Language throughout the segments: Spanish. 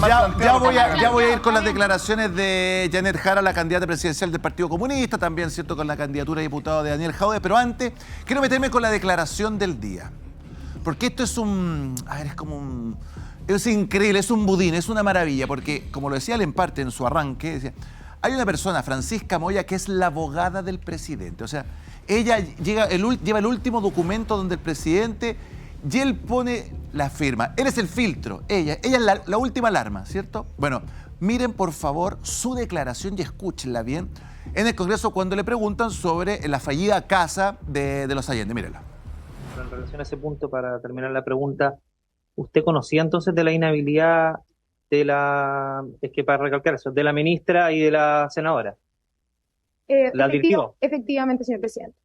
Ya voy a ir con las declaraciones de Janet Jara, la candidata presidencial del Partido Comunista, también, ¿cierto?, con la candidatura de diputado de Daniel Jadwe, pero antes quiero meterme con la declaración del día. Porque esto es es increíble, es un budín, es una maravilla, porque, como lo decía Lemparte en su arranque, decía, hay una persona, Francisca Moya, que es la abogada del presidente. O sea, ella lleva el último documento donde el presidente, y él pone la firma. Él es el filtro, ella es la última alarma, ¿cierto? Bueno, miren por favor su declaración y escúchenla bien en el Congreso cuando le preguntan sobre la fallida casa de los Allende. Mírenla. En relación a ese punto, para terminar la pregunta, ¿usted conocía entonces de la inhabilidad para recalcar eso, de la ministra y de la senadora? ¿La advirtió? Efectivamente, señor presidente.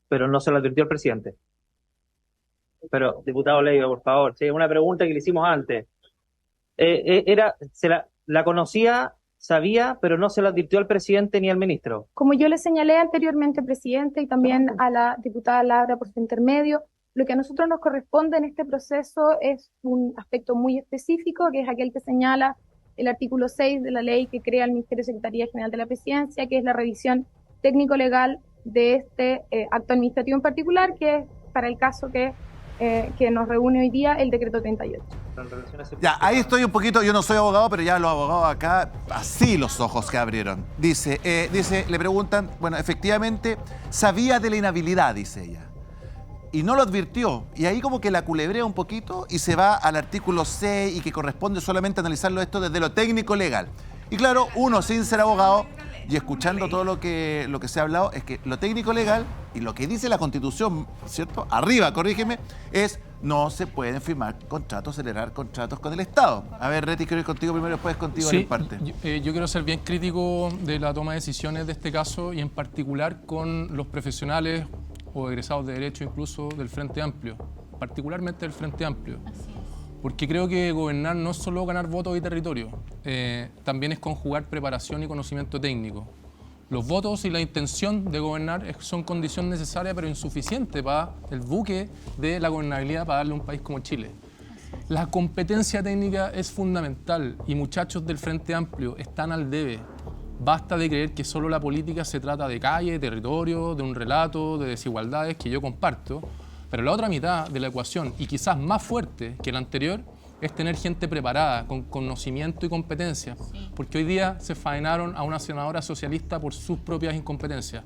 Pero no se la advirtió el presidente. Pero, diputado Leiva, por favor, sí, una pregunta que le hicimos antes. ¿La conocía, sabía, pero no se la advirtió al presidente ni al ministro? Como yo le señalé anteriormente, presidente, y también a la diputada Laura por su intermedio, lo que a nosotros nos corresponde en este proceso es un aspecto muy específico, que es aquel que señala el artículo 6 de la ley que crea el Ministerio de Secretaría General de la Presidencia, que es la revisión técnico-legal de este acto administrativo en particular, que es para el caso que nos reúne hoy día el decreto 38. Ya, ahí estoy un poquito, yo no soy abogado, pero ya los abogados acá, así los ojos que abrieron. Dice, le preguntan, bueno, efectivamente, sabía de la inhabilidad, dice ella, y no lo advirtió. Y ahí como que la culebrea un poquito y se va al artículo 6 y que corresponde solamente analizarlo esto desde lo técnico legal. Y claro, uno sin ser abogado y escuchando todo lo que se ha hablado, es que lo técnico legal y lo que dice la Constitución, ¿cierto? Arriba, corrígeme, es no se pueden firmar contratos, celebrar contratos con el Estado. A ver, Reti, quiero ir contigo primero, después contigo en parte. Yo quiero ser bien crítico de la toma de decisiones de este caso y en particular con los profesionales o egresados de Derecho incluso del Frente Amplio, particularmente del Frente Amplio. Porque creo que gobernar no es solo ganar votos y territorio, también es conjugar preparación y conocimiento técnico. Los votos y la intención de gobernar son condición necesaria pero insuficiente para el buque de la gobernabilidad para darle a un país como Chile. La competencia técnica es fundamental y muchachos del Frente Amplio están al debe. Basta de creer que solo la política se trata de calle, de territorio, de un relato, de desigualdades que yo comparto, pero la otra mitad de la ecuación, y quizás más fuerte que la anterior, es tener gente preparada, con conocimiento y competencia, porque hoy día se faenaron a una senadora socialista por sus propias incompetencias.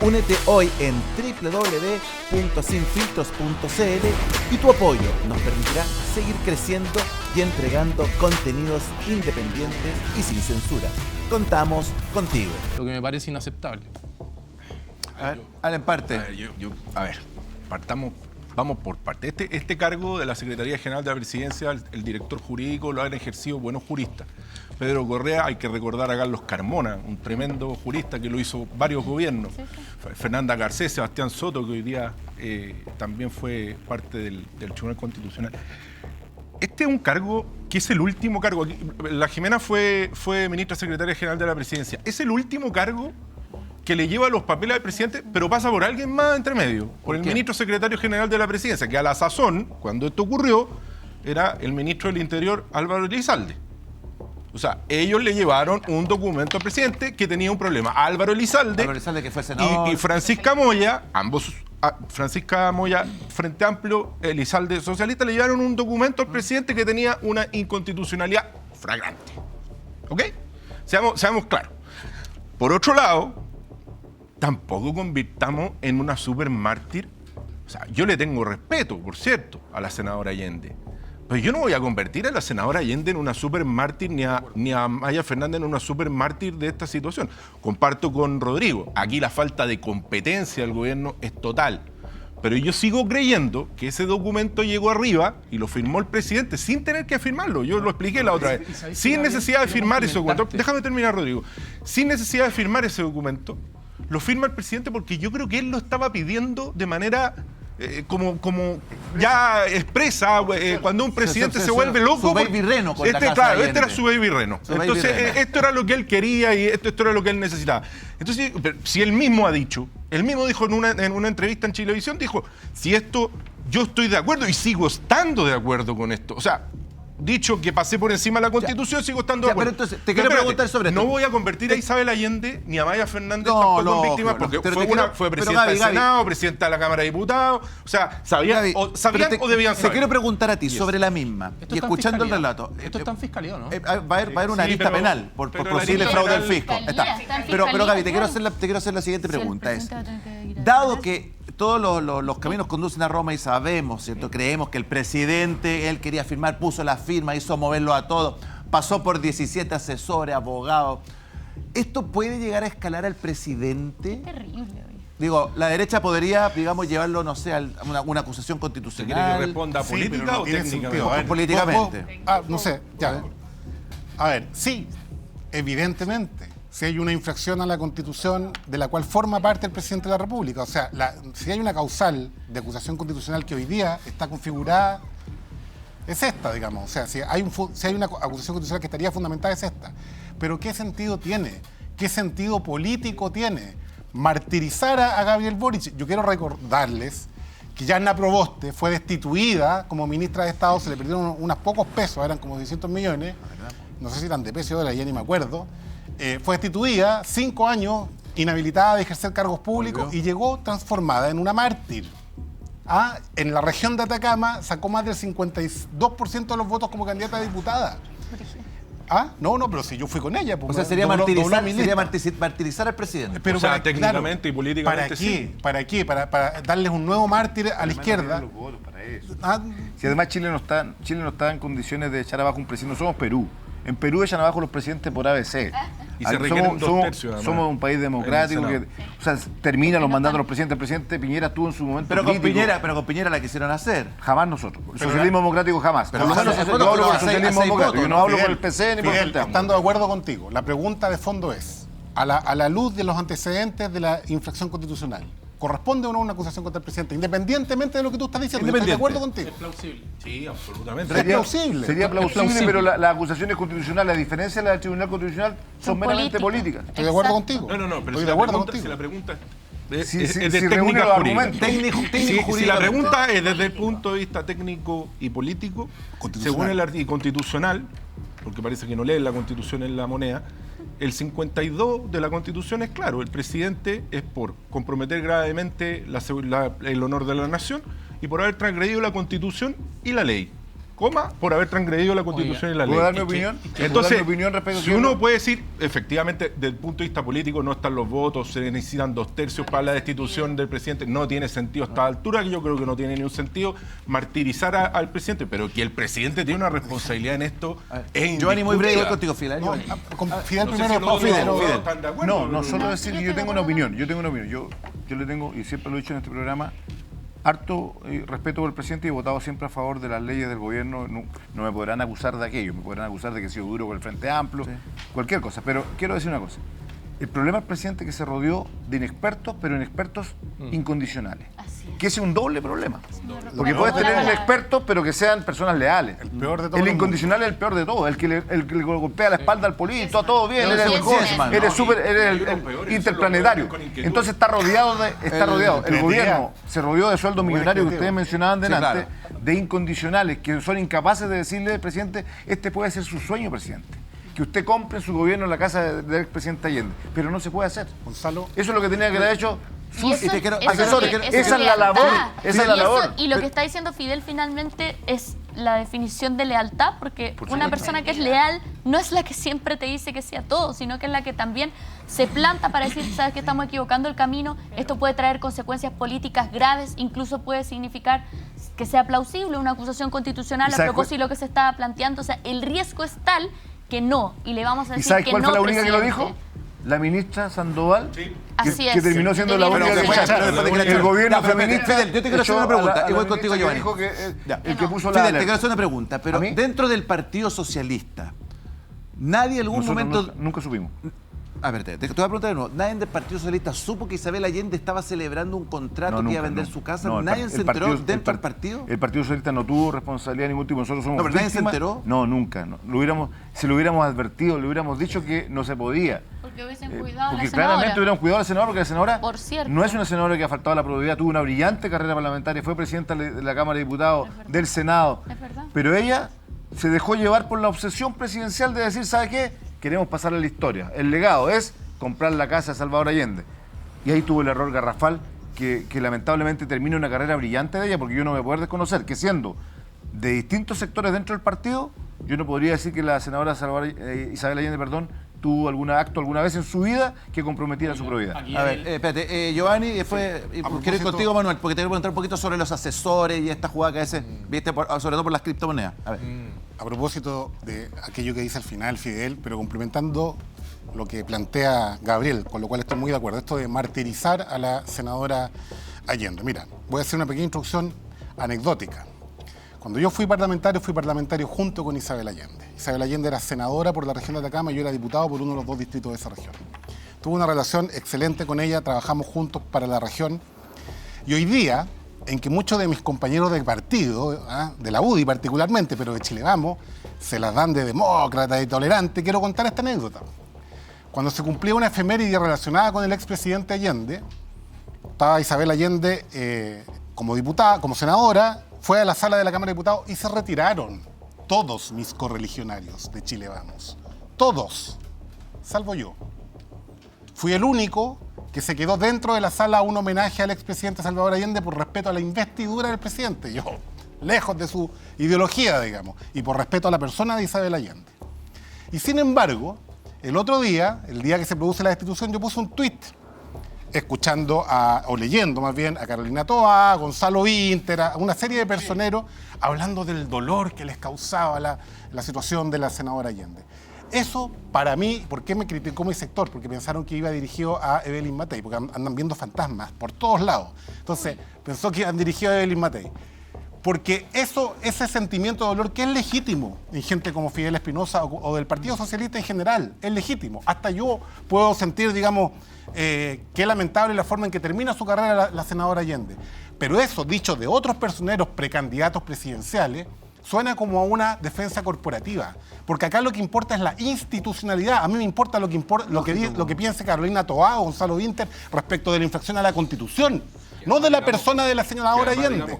Únete hoy en www.sinfiltros.cl y tu apoyo nos permitirá seguir creciendo y entregando contenidos independientes y sin censura. Contamos contigo. Lo que me parece inaceptable. A ver, Alan, parte. A ver, vamos por parte. Este cargo de la Secretaría General de la Presidencia, el director jurídico lo han ejercido buenos juristas. Pedro Correa, hay que recordar a Carlos Carmona, un tremendo jurista que lo hizo varios gobiernos. Fernanda Garcés, Sebastián Soto, que hoy día también fue parte del Tribunal Constitucional. Este es un cargo que es el último cargo. La Jimena fue ministra secretaria general de la Presidencia. Es el último cargo que le lleva los papeles al presidente, pero pasa por alguien más entre medio, por el ministro secretario general de la Presidencia, que a la sazón, cuando esto ocurrió, era el ministro del Interior, Álvaro Elizalde. O sea, ellos le llevaron un documento al presidente que tenía un problema. Álvaro Elizalde que fue senador, y Francisca Moya, ambos, Francisca Moya, Frente Amplio, Elizalde, socialista, le llevaron un documento al presidente que tenía una inconstitucionalidad flagrante. ¿Ok? Seamos claros. Por otro lado, tampoco convirtamos en una super mártir. O sea, yo le tengo respeto, por cierto, a la senadora Allende. Pero yo no voy a convertir a la senadora Allende en una super mártir ni a Maya Fernández en una super mártir de esta situación. Comparto con Rodrigo. Aquí la falta de competencia del gobierno es total. Pero yo sigo creyendo que ese documento llegó arriba y lo firmó el presidente sin tener que firmarlo. Yo lo expliqué la otra vez. Sin necesidad de firmar ese documento. Déjame terminar, Rodrigo. Sin necesidad de firmar ese documento, lo firma el presidente porque yo creo que él lo estaba pidiendo de manera como ya expresa cuando un presidente se vuelve loco. Su baby reno con la casa claro, Allende. este era su baby reno. Entonces, esto era lo que él quería y esto era lo que él necesitaba. Entonces, si él mismo ha dicho, él mismo dijo en una entrevista en Chilevisión, dijo, si esto, yo estoy de acuerdo y sigo estando de acuerdo con esto. O sea, dicho que pasé por encima de la Constitución, sigo estando de Ya, acuerdo. pero entonces, te quiero preguntar sobre esto. No voy a convertir a Isabel Allende ni a Maya Fernández No, tampoco en lógico, víctimas, porque pero fue, te quiero- fue pero presidenta Gaby, del Senado, presidenta de la Cámara de Diputados. O sea, ¿sabían, Gaby, sabían pero o debían te saber? quiero preguntar a ti sobre la misma. Esto Y está en escuchando el fiscalía. relato. Esto está en fiscalía, ¿no? Va a haber una Sí, lista pero- penal por pero la posible lista fraude al penal- fisco. Fiscalía, está en Pero fiscalía, Gaby, te quiero claro. hacer la siguiente Si el pregunta. presidente va a tener que ir a Dado tribunal. que todos los caminos conducen a Roma y sabemos, ¿cierto? Creemos que el presidente, él quería firmar, puso la firma, hizo moverlo a todos, pasó por 17 asesores, abogados. ¿Esto puede llegar a escalar al presidente? Terrible, oye. Digo, la derecha podría, digamos, llevarlo, no sé, a una acusación ¿Se constitucional. quiere que responda Sí, política pero no o tiene técnica? sentido. A ver, Políticamente. no sé, ya. A ver, sí, evidentemente, si hay una infracción a la Constitución de la cual forma parte el presidente de la República, o sea, si hay una causal de acusación constitucional que hoy día está configurada, es esta, digamos. O sea, si hay una acusación constitucional que estaría fundamentada, es esta. Pero ¿qué sentido tiene? ¿Qué sentido político tiene martirizar a Gabriel Boric? Yo quiero recordarles que Yarna Proboste fue destituida como ministra de Estado, se le perdieron unos pocos pesos, eran como 600 millones, no sé si eran de peso de dólar, ya ni me acuerdo. Fue destituida, 5 años inhabilitada de ejercer cargos públicos y llegó transformada en una mártir. En la región de Atacama sacó más del 52% de los votos como candidata a diputada. No, pero si yo fui con ella. Pues O sea, sería dobló mi lista. martirizar al presidente. Pero O sea, para- técnicamente claro, y políticamente ¿para qué? sí. ¿Para qué? Para darles un nuevo mártir a la izquierda. Los votos para eso. Ah, Si además Chile no está en condiciones de echar abajo un presidente, no somos Perú. En Perú echan abajo los presidentes por ABC. Y se requieren dos tercios, además, somos un país democrático en el que, o sea, termina los mandatos de los presidentes. El presidente Piñera estuvo en su momento Pero con crítico. Piñera la quisieron hacer. Jamás nosotros. El socialismo democrático jamás. Pero Por lo menos hace- yo hablo por el hace- socialismo hace democrático. votos, Yo no ¿no? hablo Fidel, por el PC ni por el Fidel, Frente Amplio. estando de acuerdo contigo, la pregunta de fondo es, a la luz de los antecedentes de la infracción constitucional, ¿corresponde o no una acusación contra el presidente? Independientemente de lo que tú estás diciendo, yo estoy de acuerdo contigo. Plausible. Sí, absolutamente. Es plausible. Sería plausible, plausible. pero las acusaciones constitucionales, a diferencia de la del Tribunal Constitucional, son meramente políticas. Estoy de acuerdo Exacto. contigo. No, pero estoy si de la acuerdo pregunta, contigo. si la pregunta es, Si- es si- de si técnica reúne los jurídica. argumentos. Si la pregunta es desde el punto de vista técnico y político, según el artículo constitucional, porque parece que no leen la Constitución en la moneda, el 52 de la Constitución es claro, el presidente es por comprometer gravemente el honor de la nación y por haber transgredido la Constitución y la ley. Por haber transgredido la Constitución y la ley. ¿Puedo dar mi opinión? ¿Puedo Entonces, dar mi opinión respecto a si eso? uno puede decir, efectivamente, desde el punto de vista político no están los votos, se necesitan 2/3 para la destitución del presidente, no tiene sentido a esta altura, que yo creo que no tiene ningún sentido martirizar al presidente, pero que el presidente tiene una responsabilidad en esto es Giovanni, muy breve, igual indiscutida. contigo, Fidel. No, Giovanni. con Fidel No sé primero, si los Fidel. otros Fidel. están de acuerdo. No solo decir que yo tengo una opinión. Yo le tengo, y siempre lo he dicho en este programa, harto respeto por el presidente y he votado siempre a favor de las leyes del gobierno. No me podrán acusar de aquello, me podrán acusar de que he sido duro con el Frente Amplio, cualquier cosa. Pero quiero decir una cosa. El problema del presidente es que se rodeó de inexpertos, pero inexpertos incondicionales. Así es. Que ese es un doble problema. Porque Pero puedes hola, tener hola. inexpertos, pero que sean personas leales. El peor de todos El los incondicional es el peor de todos, el que le golpea la espalda al político, todo bien, Pero eres sí, el mejor, sí, man, eres no. súper, eres Hay unos el peores, interplanetario. son los peores con inquietud. Entonces está rodeado, el gobierno se rodeó de sueldos Buen millonarios que objetivo. ustedes mencionaban Sí, delante, claro. de incondicionales, que son incapaces de decirle al presidente, este puede ser su sueño, presidente. Que usted compre su gobierno en la casa del expresidente Allende, pero no se puede hacer. Gonzalo. Eso es lo que tenía que haber hecho sus Y eso- eso asesores. es que- eso Esa es la lealtad. labor, esa es la Y eso- labor. Y lo que está diciendo Fidel finalmente es la definición de lealtad, porque Por una supuesto. persona que es leal no es la que siempre te dice que sí a todo, sino que es la que también se planta para decir, sabes que estamos equivocando el camino, esto puede traer consecuencias políticas graves, incluso puede significar que sea plausible una acusación constitucional ¿Y a sabes propósito de lo que se estaba planteando. O sea, el riesgo es tal que no, y le vamos a ¿Y decir sabes que cuál no, fue la única que lo presidente. dijo? La ministra Sandoval, Así que es. terminó siendo la Debieron única que ser. Pero después de que la el echaron. gobierno Ya, pero feminista. Fidel, yo te quiero hacer echó una a pregunta, la igual contigo, ministra que Giovanni. dijo que Ya. el que puso la Fidel, te alerta. quiero hacer una pregunta, pero ¿A mí? dentro del Partido Socialista, nadie en algún Nosotros momento... nunca supimos. A ver, te voy a preguntar de nuevo. ¿Nadie del Partido Socialista supo que Isabel Allende estaba celebrando un contrato que iba a vender su casa? No, ¿Nadie se enteró partido- dentro del partido? El Partido Socialista no tuvo responsabilidad de ningún tipo. Nosotros somos No, pero nadie se víctimas. enteró. No, nunca. No. Si lo hubiéramos advertido, le hubiéramos dicho que no se podía. Porque hubiesen cuidado a Porque la claramente senadora. hubiéramos cuidado a la senadora, porque la senadora Por cierto. no es una senadora que ha faltado a la probidad, tuvo una brillante carrera parlamentaria, fue presidenta de la Cámara de Diputados, Es verdad. del Senado. Es verdad. Pero ella se dejó llevar por la obsesión presidencial de decir, ¿sabe qué? Queremos pasar a la historia. El legado es comprar la casa de Salvador Allende. Y ahí tuvo el error garrafal que lamentablemente termina una carrera brillante de ella, porque yo no me puedo desconocer que siendo de distintos sectores dentro del partido, yo no podría decir que la senadora Isabel Allende, tuvo algún acto alguna vez en su vida que comprometiera su probidad. A ver, espérate, Giovanni, después quiero ir contigo, Manuel, porque te quiero preguntar un poquito sobre los asesores y esta jugada que a veces viste, sobre todo por las criptomonedas. A ver. A propósito de aquello que dice al final Fidel, pero complementando lo que plantea Gabriel, con lo cual estoy muy de acuerdo, esto de martirizar a la senadora Allende. Mira, voy a hacer una pequeña introducción anecdótica. Cuando yo fui parlamentario junto con Isabel Allende. Isabel Allende era senadora por la región de Atacama y yo era diputado por uno de los 2 distritos de esa región. Tuve una relación excelente con ella, trabajamos juntos para la región. Y hoy día, en que muchos de mis compañeros de partido, de la UDI particularmente, pero de Chile Vamos, se las dan de demócrata y tolerante, quiero contar esta anécdota. Cuando se cumplía una efeméride relacionada con el expresidente Allende, estaba Isabel Allende como diputada, como senadora, fue a la sala de la Cámara de Diputados y se retiraron todos mis correligionarios de Chile Vamos. Todos, salvo yo. Fui el único que se quedó dentro de la sala a un homenaje al expresidente Salvador Allende por respeto a la investidura del presidente. Yo, lejos de su ideología, digamos, y por respeto a la persona de Isabel Allende. Y sin embargo, el otro día, el día que se produce la destitución, yo puse un tuit escuchando o leyendo más bien a Carolina Toá, a Gonzalo Vinter, a una serie de personeros hablando del dolor que les causaba la situación de la senadora Allende. Eso, para mí, ¿por qué me criticó mi sector? Porque pensaron que iba dirigido a Evelyn Matei, porque andan viendo fantasmas por todos lados. Entonces, pensó que iban dirigido a Evelyn Matei. Porque ese sentimiento de dolor que es legítimo en gente como Fidel Espinosa o del Partido Socialista en general, es legítimo. Hasta yo puedo sentir, digamos, qué lamentable la forma en que termina su carrera la senadora Allende. Pero eso, dicho de otros personeros precandidatos presidenciales, suena como a una defensa corporativa. Porque acá lo que importa es la institucionalidad. A mí me importa lo que piense Carolina Toá o Gonzalo Vinter respecto de la infracción a la Constitución. No de la persona de la senadora Allende.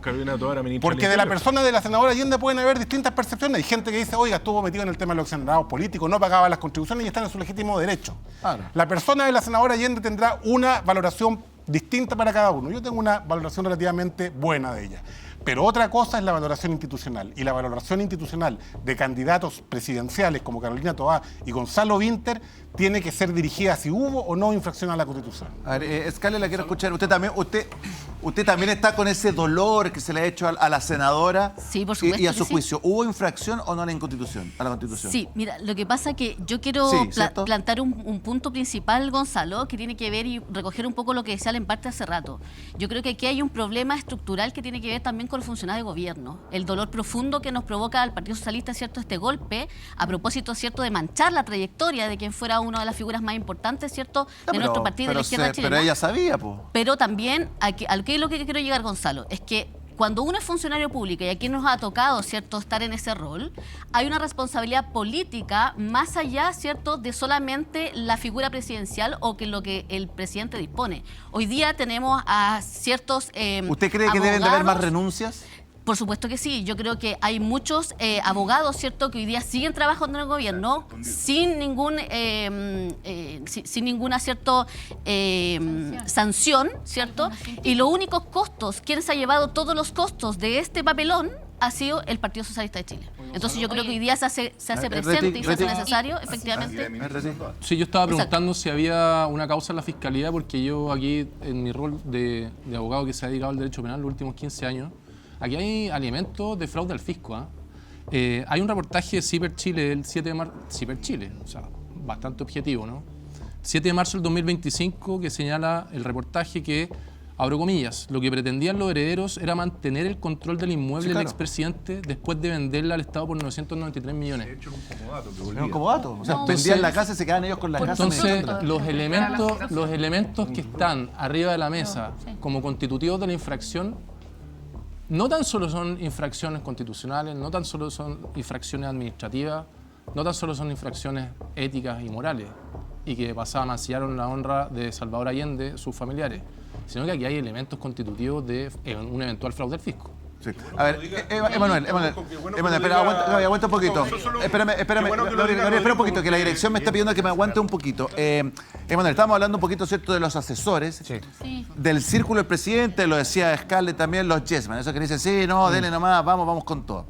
Porque de la persona de la senadora Allende pueden haber distintas percepciones. Hay gente que dice, oiga, estuvo metido en el tema de los exonerados políticos, no pagaba las contribuciones y está en su legítimo derecho. Claro. La persona de la senadora Allende tendrá una valoración distinta para cada uno. Yo tengo una valoración relativamente buena de ella. Pero otra cosa es la valoración institucional. Y la valoración institucional de candidatos presidenciales como Carolina Toá y Gonzalo Vinter tiene que ser dirigida si hubo o no infracción a la Constitución. A ver, Scali, la quiero escuchar. Usted también está con ese dolor que se le ha hecho a la senadora. Sí, por supuesto. Y a su juicio, ¿hubo infracción o no a la Constitución? Sí, mira, lo que pasa es que yo quiero plantar un punto principal, Gonzalo, que tiene que ver y recoger un poco lo que decía en parte hace rato. Yo creo que aquí hay un problema estructural que tiene que ver también con el funcionario de gobierno. El dolor profundo que nos provoca al Partido Socialista, ¿cierto?, este golpe, a propósito, ¿cierto?, de manchar la trayectoria de quien fuera una de las figuras más importantes, ¿cierto?, de nuestro partido, de la izquierda chilena. Pero ella sabía, pues. Pero también, lo que quiero llegar, Gonzalo, es que cuando uno es funcionario público y aquí nos ha tocado, ¿cierto?, estar en ese rol, hay una responsabilidad política más allá, ¿cierto?, de solamente la figura presidencial o que lo que el presidente dispone. Hoy día tenemos a ciertos ¿Usted cree que deben de haber más renuncias? Por supuesto que sí. Yo creo que hay muchos abogados, ¿cierto?, que hoy día siguen trabajando en el gobierno sin ninguna sanción, ¿cierto? Y los únicos costos, quien se ha llevado todos los costos de este papelón ha sido el Partido Socialista de Chile. Entonces yo creo que hoy día se hace presente y se hace necesario, efectivamente. Sí, yo estaba preguntando si había una causa en la Fiscalía, porque yo aquí, en mi rol de abogado que se ha dedicado al derecho penal los últimos 15 años, aquí hay alimentos de fraude al fisco. Hay un reportaje de Ciber Chile el 7 de marzo, Ciber Chile, o sea, bastante objetivo, ¿no? 7 de marzo del 2025, que señala el reportaje que, abro comillas, lo que pretendían los herederos era mantener el control del inmueble del expresidente después de venderla al Estado por 993 millones. De hecho, era un comodato. O sea, vendían la casa y se quedaban ellos con la casa. Entonces, los elementos que están arriba de la mesa como constitutivos de la infracción no tan solo son infracciones constitucionales, no tan solo son infracciones administrativas, no tan solo son infracciones éticas y morales, y que de pasada mancillaron la honra de Salvador Allende, sus familiares, sino que aquí hay elementos constitutivos de un eventual fraude al fisco. Sí. A ver, Emanuel, espera, aguanta un poquito. Espérame, Gabriel, espera un poquito, que la dirección me está pidiendo que me aguante un poquito. Emanuel, estamos hablando un poquito, ¿cierto?, de los asesores, del círculo del presidente, lo decía Scarlett también, los yesman, esos que dicen, sí, no, denle nomás, vamos con todo.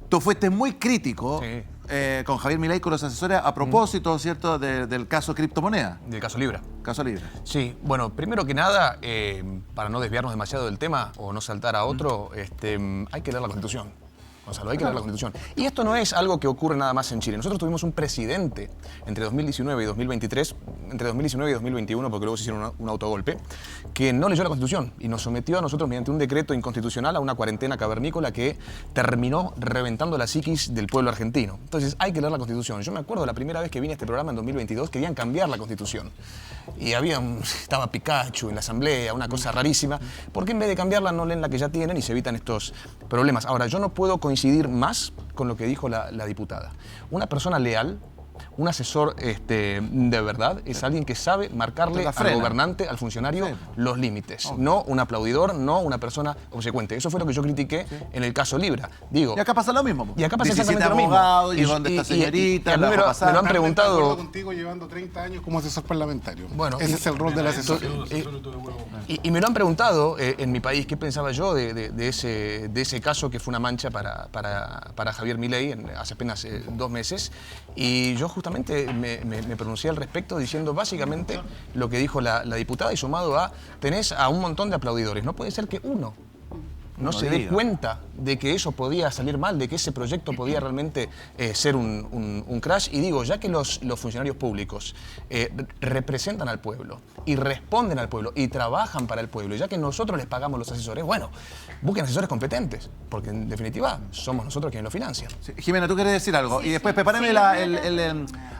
Tú fuiste muy crítico con Javier Milei, con los asesores, a propósito, ¿cierto?, del caso criptomoneda. Del caso Libra. Caso Libra. Sí, bueno, primero que nada, para no desviarnos demasiado del tema o no saltar a otro, hay que leer la Constitución. Gonzalo, hay que leer la Constitución. Y esto no es algo que ocurre nada más en Chile. Nosotros tuvimos un presidente entre 2019 y 2023, entre 2019 y 2021, porque luego se hicieron un autogolpe, que no leyó la Constitución y nos sometió a nosotros mediante un decreto inconstitucional a una cuarentena cavernícola que terminó reventando la psiquis del pueblo argentino. Entonces hay que leer la Constitución. Yo me acuerdo la primera vez que vine a este programa en 2022, querían cambiar la Constitución. Y estaba Pikachu en la asamblea, una cosa rarísima, porque en vez de cambiarla no leen la que ya tienen y se evitan estos problemas. Ahora, yo no puedo coincidir más con lo que dijo la diputada. Una persona leal, un asesor de verdad, es alguien que sabe marcarle al gobernante, al funcionario, los límites. No un aplaudidor, no una persona obsecuente. Eso fue lo que yo critiqué en el caso Libra. Digo, y acá pasa lo mismo. Y acá pasa exactamente lo mismo. Y dónde está señorita, me lo han preguntado. Estoy contigo llevando 30 años como asesor parlamentario. Bueno, ese es el rol del asesor. Y me lo han preguntado en mi país qué pensaba yo de ese caso que fue una mancha para Javier Milei hace apenas 2 meses. Y yo justamente me pronuncié al respecto diciendo básicamente lo que dijo la diputada y sumado a, tenés a un montón de aplaudidores. No puede ser que uno no se dé cuenta de que eso podía salir mal, de que ese proyecto podía realmente ser un crash. Y digo, ya que los funcionarios públicos representan al pueblo y responden al pueblo y trabajan para el pueblo, y ya que nosotros les pagamos los asesores, bueno, busquen asesores competentes, porque en definitiva somos nosotros quienes lo financian. Sí, Jimena, ¿tú quieres decir algo? Sí, y después sí, prepárame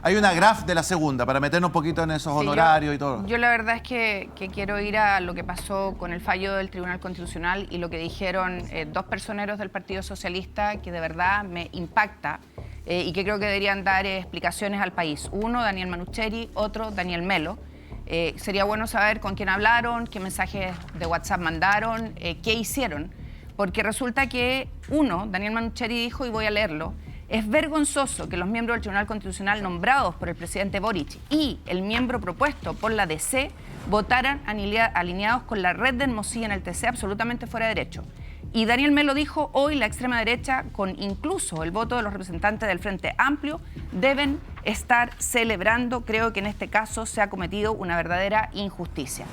hay una graph de la segunda para meternos un poquito en esos honorarios y todo. Yo la verdad es que quiero ir a lo que pasó con el fallo del Tribunal Constitucional y lo que dijeron 2 personeros del Partido Socialista, que de verdad me impacta y que creo que deberían dar explicaciones al país. Uno, Daniel Manucheri, otro, Daniel Melo. Sería bueno saber con quién hablaron, qué mensajes de WhatsApp mandaron, qué hicieron, porque resulta que uno, Daniel Manucheri, dijo, y voy a leerlo, es vergonzoso que los miembros del Tribunal Constitucional nombrados por el presidente Boric y el miembro propuesto por la DC votaran alineados con la red de Hermosilla en el TC absolutamente fuera de derecho. Y Daniel Melo dijo, hoy la extrema derecha, con incluso el voto de los representantes del Frente Amplio, deben estar celebrando. Creo que en este caso se ha cometido una verdadera injusticia.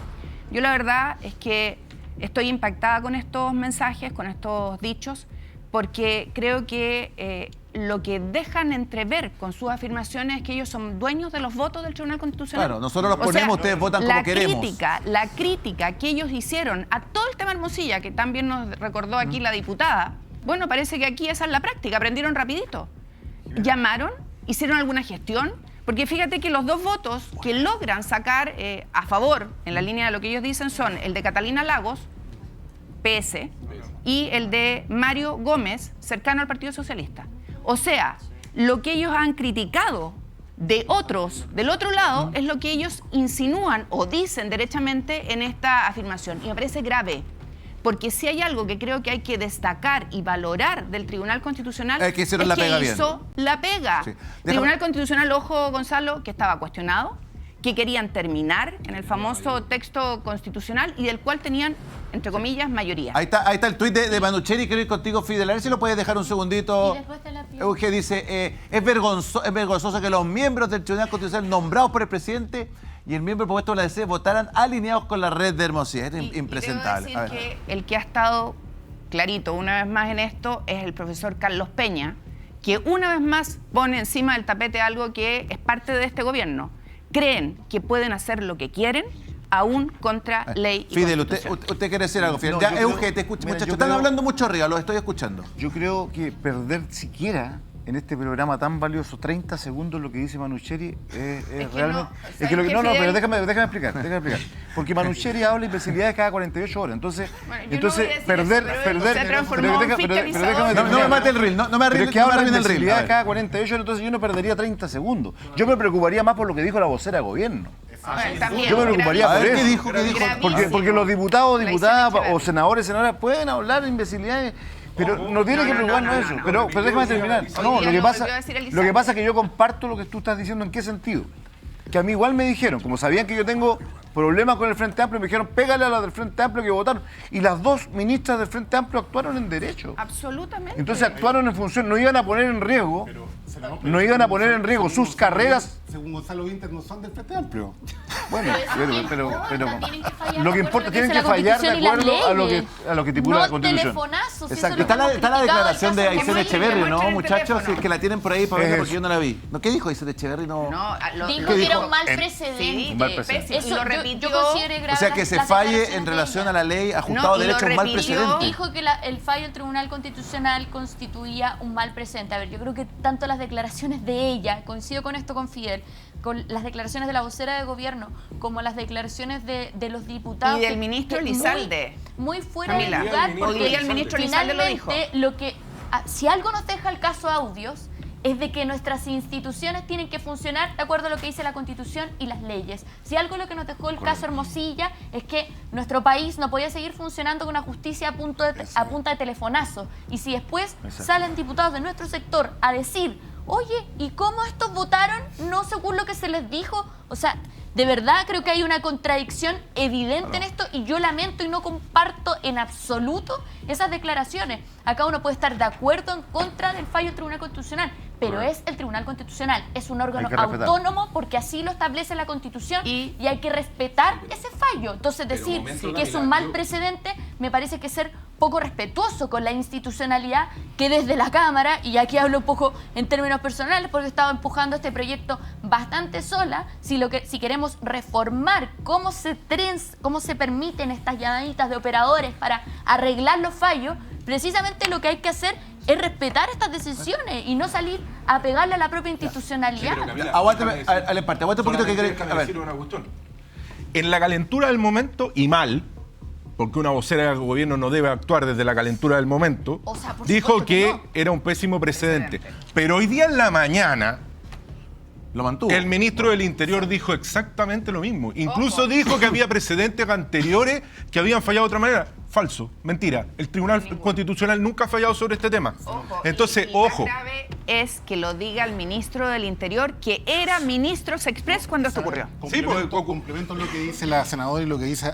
Yo la verdad es que estoy impactada con estos mensajes, con estos dichos, porque creo que lo que dejan entrever con sus afirmaciones es que ellos son dueños de los votos del Tribunal Constitucional. Claro, nosotros los ponemos, ustedes votan como queremos. La crítica que ellos hicieron a todo el tema Hermosilla, que también nos recordó aquí la diputada, bueno, parece que aquí esa es la práctica, aprendieron rapidito. Llamaron, hicieron alguna gestión, porque fíjate que los 2 votos que logran sacar a favor, en la línea de lo que ellos dicen, son el de Catalina Lagos, PS, y el de Mario Gómez, cercano al Partido Socialista. O sea, lo que ellos han criticado de otros, del otro lado, es lo que ellos insinúan o dicen derechamente en esta afirmación. Y me parece grave, porque si hay algo que creo que hay que destacar y valorar del Tribunal Constitucional es que hizo la pega. Sí. Tribunal Constitucional, ojo, Gonzalo, que estaba cuestionado, que querían terminar en el famoso texto constitucional y del cual tenían, entre comillas, mayoría. Ahí está el tuit de Manucheri, quiero ir contigo, Fidel. A ver si lo puedes dejar un segundito. Y después te la pido. Euge dice, es vergonzoso que los miembros del Tribunal Constitucional nombrados por el presidente y el miembro propuesto por la DC votaran alineados con la red de Hermosilla. Es impresentable. Y debo decir que el que ha estado clarito una vez más en esto es el profesor Carlos Peña, que una vez más pone encima del tapete algo que es parte de este gobierno. Creen que pueden hacer lo que quieren, aún contra ley y Fidel, Constitución. usted quiere decir algo, Fidel. No, ya, yo Euge, creo, te escucho, mira, muchachos. yo Están creo- hablando mucho arriba, los estoy escuchando. Yo creo que perder siquiera en este programa tan valioso 30 segundos lo que dice Manucheri es realmente... pero déjame explicar. Porque Manucheri habla imbecilidades cada 48 horas. Entonces, Bueno, yo no voy a decir perder... eso, pero se transformó en fiscalizador. No me mate el reel, no me Pero es que arruine habla el reel. imbecilidades cada 48 horas, entonces yo no perdería 30 segundos. Yo me preocuparía más por lo que dijo la vocera de gobierno. También, Yo me preocuparía por ¿qué eso. dijo? ¿Qué dijo? Porque los diputados, La diputadas Isabel o senadores, senadoras pueden hablar de imbecilidades, pero no tiene que preocuparnos eso. Pero déjame terminar. No, lo que pasa es que yo comparto lo que tú estás diciendo. ¿En qué sentido? Que a mí igual me dijeron, como sabían que yo tengo problemas con el Frente Amplio, me dijeron, pégale a las del Frente Amplio que votaron. Y las dos ministras del Frente Amplio actuaron en derecho. Absolutamente. Entonces actuaron en función, no iban a poner en riesgo, sus carreras. Según Gonzalo Vinter, no son del Frente Amplio. Bueno, pero Tienen que fallar lo que de importa, acuerdo tienen a que la fallar de Constitución y las acuerdo leyes. a lo que estipula No la Constitución. telefonazos, Exacto. eso es lo Está que hemos está la criticado declaración de del caso Aysén Comelli. Echeverri, ¿no, muestra el muchachos? teléfono. Si es que la tienen por ahí para Es verla porque eso. yo no la vi. ¿No? ¿Qué dijo Aysén Echeverri? No. Dijo que era un mal precedente. Sí, un mal precedente. Eso Y lo yo repitió. considero grave O sea, que se las falle declaraciones en de relación ella. a la ley ajustado No, y derecho lo un mal repitió. precedente. Dijo que el fallo del Tribunal Constitucional constituía un mal precedente. A ver, yo creo que tanto las declaraciones de ella, coincido con esto con Fidel, con las declaraciones de la vocera de gobierno, como las declaraciones de los diputados. Y del ministro Lizalde. Muy fuera Camila, de lugar, hoy porque día el ministro Lizalde lo dijo. finalmente si algo nos deja el caso Audios, es de que nuestras instituciones tienen que funcionar de acuerdo a lo que dice la Constitución y las leyes. Si algo lo que nos dejó el caso Hermosilla es que nuestro país no podía seguir funcionando con una justicia a punta de telefonazo. Y si después salen diputados de nuestro sector a decir, oye, ¿y cómo estos votaron no según lo que se les dijo? O sea, de verdad creo que hay una contradicción evidente en esto y yo lamento y no comparto en absoluto esas declaraciones. Acá uno puede estar de acuerdo o en contra del fallo del Tribunal Constitucional, pero es el Tribunal Constitucional, es un órgano autónomo porque así lo establece la Constitución y hay que respetar ese fallo. Entonces decir que es un mal precedente me parece que es ser poco respetuoso con la institucionalidad que desde la Cámara, y aquí hablo un poco en términos personales porque he estado empujando este proyecto bastante sola, si queremos reformar cómo se permiten estas llamaditas de operadores para arreglar los fallos, precisamente lo que hay que hacer es respetar estas decisiones y no salir a pegarle a la propia institucionalidad. Aguántame, aguántame un poquito que querés. A ver. En la calentura del momento, y mal, porque una vocera del gobierno no debe actuar desde la calentura del momento, O sea, por dijo supuesto que que no. era un pésimo precedente. Pero hoy día en la mañana, Lo mantuvo. el ministro del Interior dijo exactamente lo mismo. Incluso dijo que había precedentes anteriores que habían fallado de otra manera. Falso, mentira. El Tribunal Constitucional nunca ha fallado sobre este tema. Entonces, y ojo. Más grave es que lo diga el ministro del Interior, que era ministro Sexpress cuando esto ocurrió. Sí, porque Complemento lo que dice la senadora y lo que dice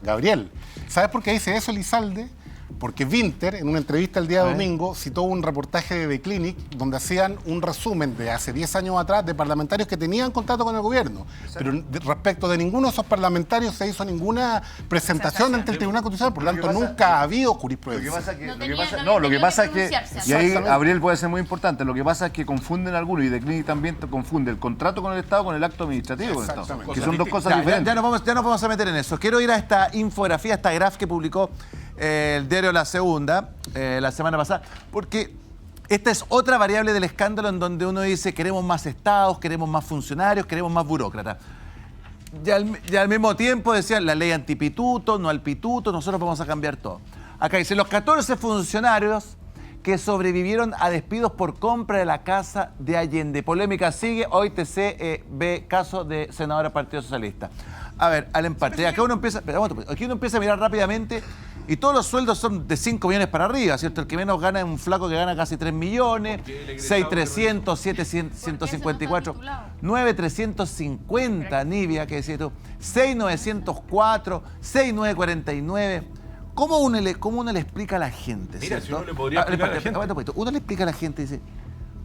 Gabriel. ¿Sabes por qué dice eso Lizalde? Porque Vinter, en una entrevista el día domingo, citó un reportaje de The Clinic donde hacían un resumen de hace 10 años atrás de parlamentarios que tenían contrato con el gobierno. Pero respecto de ninguno de esos parlamentarios se hizo ninguna presentación ante el Tribunal Constitucional, por lo tanto nunca ha habido jurisprudencia. Lo que pasa es que, y ahí Exactamente. Gabriel puede ser muy importante, lo que pasa es que confunden algunos, y The Clinic también confunde el contrato con el Estado con el acto administrativo con el Estado, Exactamente. que son dos cosas Ya diferentes. nos vamos a meter en eso. Quiero ir a esta infografía, esta graph que publicó el diario La Segunda la semana pasada, porque esta es otra variable del escándalo en donde uno dice queremos más estados, queremos más funcionarios, queremos más burócratas. Ya al mismo tiempo decían la ley antipituto, no al pituto, nosotros vamos a cambiar todo. Acá dice los 14 funcionarios que sobrevivieron a despidos por compra de la casa de Allende. Polémica sigue, hoy TC ve caso de senadora del Partido Socialista. A ver, al empate, aquí uno empieza a mirar rápidamente y todos los sueldos son de 5 millones para arriba, ¿cierto? El que menos gana es un flaco que gana casi 3 millones, 6.300, 7.154, 9.350, Nivia, que decís tú, 6.904, 6.949. ¿Cómo uno le explica a la gente? Mira, ¿cierto? si uno le podría explicar a la gente. Aguanta un poquito. Uno le explica a la gente y dice,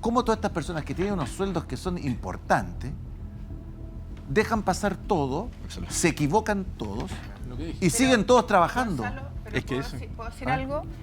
¿cómo todas estas personas que tienen unos sueldos que son importantes dejan pasar todo, se equivocan todos y siguen todos trabajando? Gonzalo, Es que ¿puedo eso. decir algo?